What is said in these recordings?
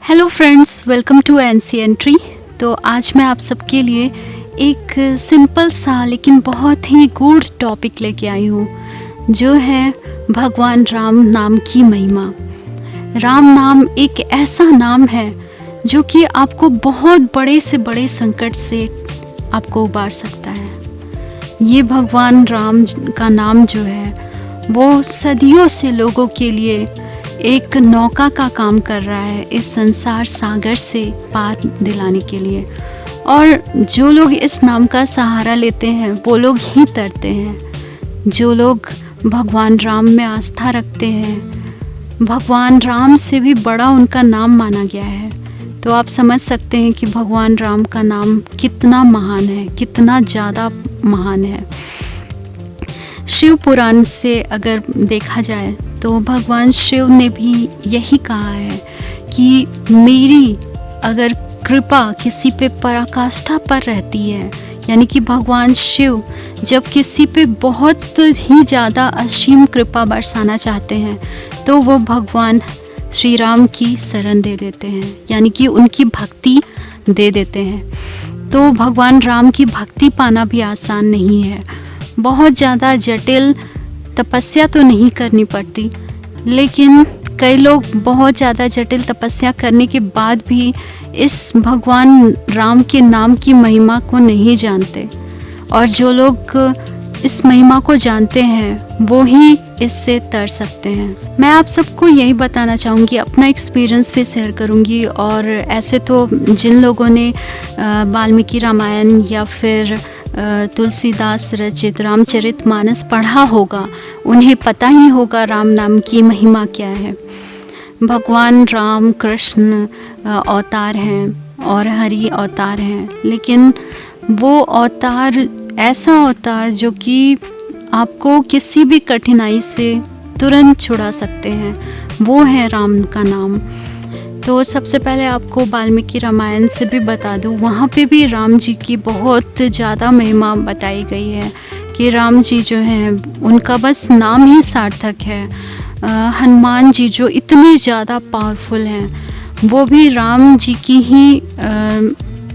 Hello friends, welcome to एनसीएंट्री। तो आज मैं आप सबके लिए एक सिंपल सा लेकिन बहुत ही गूढ़ टॉपिक लेके आई हूँ, जो है भगवान राम नाम की महिमा। राम नाम एक ऐसा नाम है जो कि आपको बहुत बड़े से बड़े संकट से आपको उबार सकता है। ये भगवान राम का नाम जो है वो सदियों से लोगों के लिए एक नौका का काम कर रहा है इस संसार सागर से पार दिलाने के लिए। और जो लोग इस नाम का सहारा लेते हैं वो लोग ही तरते हैं। जो लोग भगवान राम में आस्था रखते हैं, भगवान राम से भी बड़ा उनका नाम माना गया है। तो आप समझ सकते हैं कि भगवान राम का नाम कितना महान है, कितना ज़्यादा महान है। शिव पुराण से अगर देखा जाए तो भगवान शिव ने भी यही कहा है कि मेरी अगर कृपा किसी पे पराकाष्ठा पर रहती है, यानी कि भगवान शिव जब किसी पे बहुत ही ज़्यादा असीम कृपा बरसाना चाहते हैं तो वो भगवान श्री राम की शरण दे देते हैं, यानी कि उनकी भक्ति दे देते हैं। तो भगवान राम की भक्ति पाना भी आसान नहीं है। बहुत ज़्यादा जटिल तपस्या तो नहीं करनी पड़ती, लेकिन कई लोग बहुत ज़्यादा जटिल तपस्या करने के बाद भी इस भगवान राम के नाम की महिमा को नहीं जानते। और जो लोग इस महिमा को जानते हैं वो ही इससे तर सकते हैं। मैं आप सबको यही बताना चाहूँगी, अपना एक्सपीरियंस भी शेयर करूँगी। और ऐसे तो जिन लोगों ने वाल्मीकि रामायण या फिर तुलसीदास रचित रामचरितमानस पढ़ा होगा, उन्हें पता ही होगा राम नाम की महिमा क्या है। भगवान राम कृष्ण अवतार हैं और हरि अवतार हैं, लेकिन वो अवतार ऐसा अवतार जो कि आपको किसी भी कठिनाई से तुरंत छुड़ा सकते हैं, वो है राम का नाम। तो सबसे पहले आपको वाल्मीकि रामायण से भी बता दूं, वहाँ पे भी राम जी की बहुत ज़्यादा महिमा बताई गई है कि राम जी जो हैं उनका बस नाम ही सार्थक है। हनुमान जी जो इतने ज़्यादा पावरफुल हैं, वो भी राम जी की ही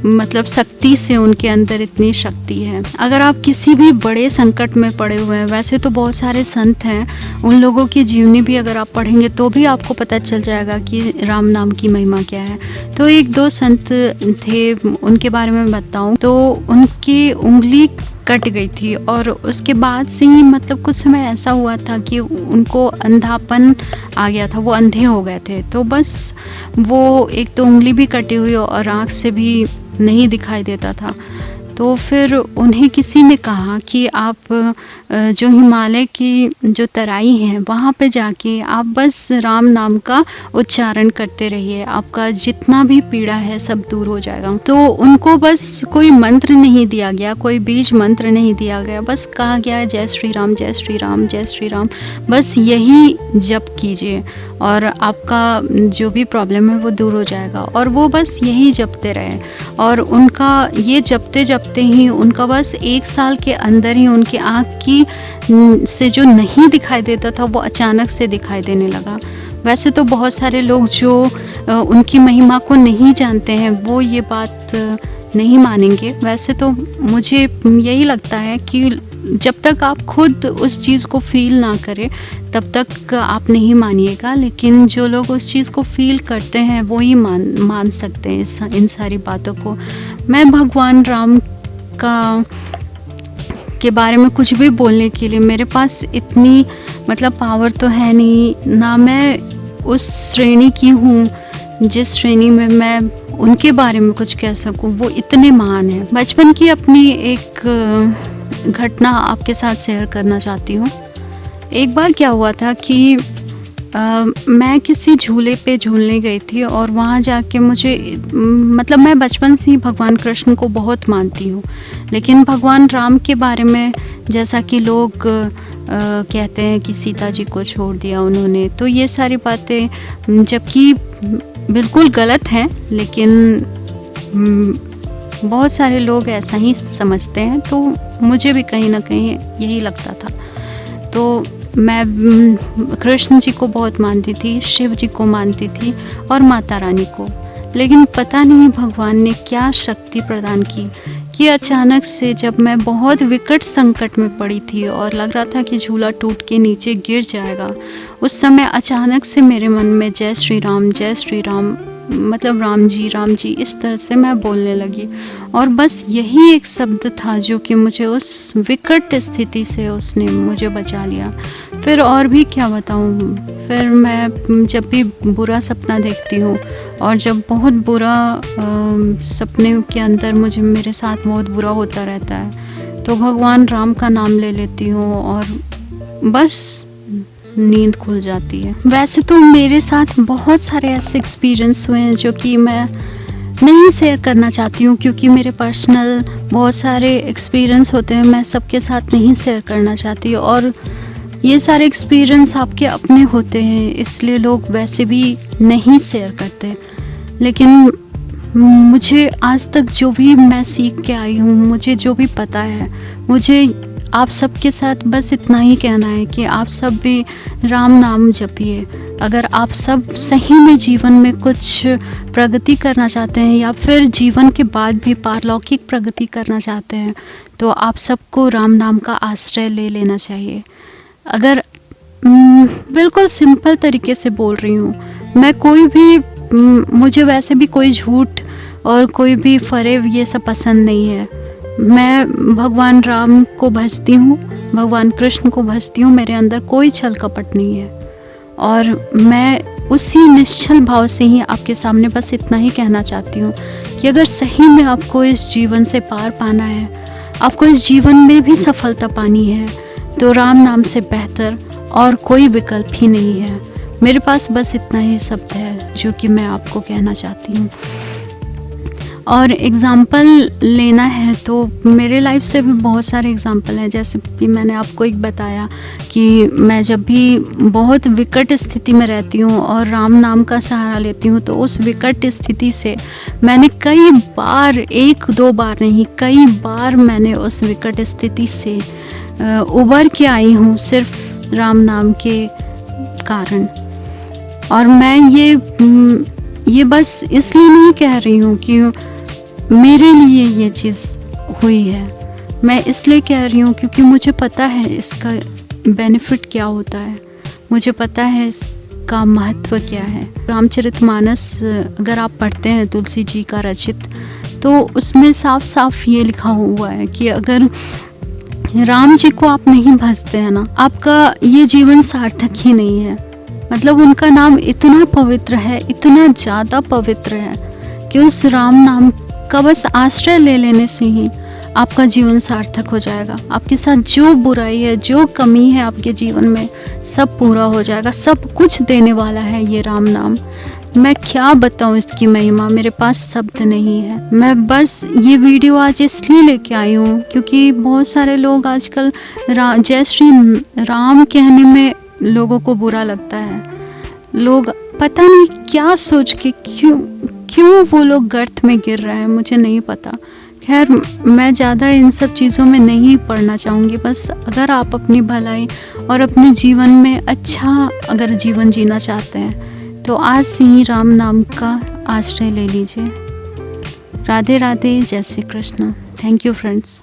मतलब शक्ति से उनके अंदर इतनी शक्ति है। अगर आप किसी भी बड़े संकट में पड़े हुए हैं, वैसे तो बहुत सारे संत हैं, उन लोगों की जीवनी भी अगर आप पढ़ेंगे तो भी आपको पता चल जाएगा कि राम नाम की महिमा क्या है। तो एक दो संत थे, उनके बारे में बताऊं तो उनकी उंगली कट गई थी और उसके बाद से ही मतलब कुछ समय ऐसा हुआ था कि उनको अंधापन आ गया था, वो अंधे हो गए थे। तो बस वो एक तो उंगली भी कटी हुई और आँख से भी नहीं दिखाई देता था। तो फिर उन्हें किसी ने कहा कि आप जो हिमालय की जो तराई है वहाँ पे जाके आप बस राम नाम का उच्चारण करते रहिए, आपका जितना भी पीड़ा है सब दूर हो जाएगा। तो उनको बस कोई मंत्र नहीं दिया गया, कोई बीज मंत्र नहीं दिया गया, बस कहा गया जय श्री राम जय श्री राम जय श्री राम, बस यही जप कीजिए और आपका जो भी प्रॉब्लम है वो दूर हो जाएगा। और वो बस यही जपते रहे और उनका ये जपते जपते ही उनका बस 1 साल के अंदर ही उनकी आँख की से जो नहीं दिखाई देता था वो अचानक से दिखाई देने लगा। वैसे तो बहुत सारे लोग जो उनकी महिमा को नहीं जानते हैं वो ये बात नहीं मानेंगे। वैसे तो मुझे यही लगता है कि जब तक आप खुद उस चीज़ को फील ना करें तब तक आप नहीं मानिएगा, लेकिन जो लोग उस चीज़ को फील करते हैं वो ही मान सकते हैं इन सारी बातों को। मैं भगवान राम का के बारे में कुछ भी बोलने के लिए मेरे पास इतनी मतलब पावर तो है नहीं, ना मैं उस श्रेणी की हूँ जिस श्रेणी में मैं उनके बारे में कुछ कह सकूँ। वो इतने महान हैं। बचपन की अपनी एक घटना आपके साथ शेयर करना चाहती हूँ। एक बार क्या हुआ था कि मैं किसी झूले पे झूलने गई थी और वहाँ जाके मुझे मतलब मैं बचपन से ही भगवान कृष्ण को बहुत मानती हूँ, लेकिन भगवान राम के बारे में जैसा कि लोग कहते हैं कि सीता जी को छोड़ दिया उन्होंने, तो ये सारी बातें जबकि बिल्कुल गलत हैं, लेकिन बहुत सारे लोग ऐसा ही समझते हैं, तो मुझे भी कहीं ना कहीं यही लगता था। तो मैं कृष्ण जी को बहुत मानती थी, शिव जी को मानती थी और माता रानी को। लेकिन पता नहीं भगवान ने क्या शक्ति प्रदान की कि अचानक से जब मैं बहुत विकट संकट में पड़ी थी और लग रहा था कि झूला टूट के नीचे गिर जाएगा, उस समय अचानक से मेरे मन में जय श्री राम, मतलब राम जी इस तरह से मैं बोलने लगी। और बस यही एक शब्द था जो कि मुझे उस विकट स्थिति से उसने मुझे बचा लिया। फिर और भी क्या बताऊँ, फिर मैं जब भी बुरा सपना देखती हूँ और जब बहुत बुरा सपने के अंदर मेरे साथ बहुत बुरा होता रहता है, तो भगवान राम का नाम ले लेती हूँ और बस नींद खुल जाती है। वैसे तो मेरे साथ बहुत सारे ऐसे एक्सपीरियंस हुए हैं जो कि मैं नहीं शेयर करना चाहती हूँ, क्योंकि मेरे पर्सनल बहुत सारे एक्सपीरियंस होते हैं, मैं सबके साथ नहीं शेयर करना चाहती। और ये सारे एक्सपीरियंस आपके अपने होते हैं, इसलिए लोग वैसे भी नहीं शेयर करते। लेकिन मुझे आज तक जो भी मैं सीख के आई हूँ, मुझे जो भी पता है, मुझे आप सबके साथ बस इतना ही कहना है कि आप सब भी राम नाम जपिए। अगर आप सब सही में जीवन में कुछ प्रगति करना चाहते हैं या फिर जीवन के बाद भी पारलौकिक प्रगति करना चाहते हैं, तो आप सबको राम नाम का आश्रय ले लेना चाहिए। अगर बिल्कुल सिंपल तरीके से बोल रही हूँ मैं, कोई भी मुझे वैसे भी कोई झूठ और कोई भी फरेब ये सब पसंद नहीं है। मैं भगवान राम को भजती हूँ, भगवान कृष्ण को भजती हूँ, मेरे अंदर कोई छल कपट नहीं है। और मैं उसी निश्चल भाव से ही आपके सामने बस इतना ही कहना चाहती हूँ कि अगर सही में आपको इस जीवन से पार पाना है, आपको इस जीवन में भी सफलता पानी है, तो राम नाम से बेहतर और कोई विकल्प ही नहीं है। मेरे पास बस इतना ही शब्द है जो कि मैं आपको कहना चाहती हूँ। और एग्ज़ाम्पल लेना है तो मेरे लाइफ से भी बहुत सारे एग्ज़ाम्पल हैं। जैसे कि मैंने आपको एक बताया कि मैं जब भी बहुत विकट स्थिति में रहती हूँ और राम नाम का सहारा लेती हूँ, तो उस विकट स्थिति से मैंने कई बार, एक दो बार नहीं, कई बार मैंने उस विकट स्थिति से उबर के आई हूँ सिर्फ राम नाम के कारण। और मैं ये बस इसलिए नहीं कह रही हूँ कि मेरे लिए ये चीज़ हुई है, मैं इसलिए कह रही हूँ क्योंकि मुझे पता है इसका बेनिफिट क्या होता है, मुझे पता है इसका महत्व क्या है। रामचरितमानस अगर आप पढ़ते हैं तुलसी जी का रचित, तो उसमें साफ साफ ये लिखा हुआ है कि अगर राम जी को आप नहीं भजते हैं ना, आपका ये जीवन सार्थक ही नहीं है। मतलब उनका नाम इतना पवित्र है, इतना ज़्यादा पवित्र है कि उस राम नाम का बस आश्रय ले लेने से ही आपका जीवन सार्थक हो जाएगा। आपके साथ जो बुराई है, जो कमी है आपके जीवन में, सब पूरा हो जाएगा। सब कुछ देने वाला है ये राम नाम। मैं क्या बताऊं इसकी महिमा, मेरे पास शब्द नहीं है। मैं बस ये वीडियो आज इसलिए लेके आई हूँ क्योंकि बहुत सारे लोग आजकल जय श्री राम कहने में लोगों को बुरा लगता है। लोग पता नहीं क्या सोच के क्यों वो लोग गर्त में गिर रहे हैं, मुझे नहीं पता। खैर, मैं ज़्यादा इन सब चीज़ों में नहीं पढ़ना चाहूँगी। बस अगर आप अपनी भलाई और अपने जीवन में अच्छा अगर जीवन जीना चाहते हैं, तो आज से ही राम नाम का आश्रय ले लीजिए। राधे राधे, जय Shri Krishna. Thank you friends.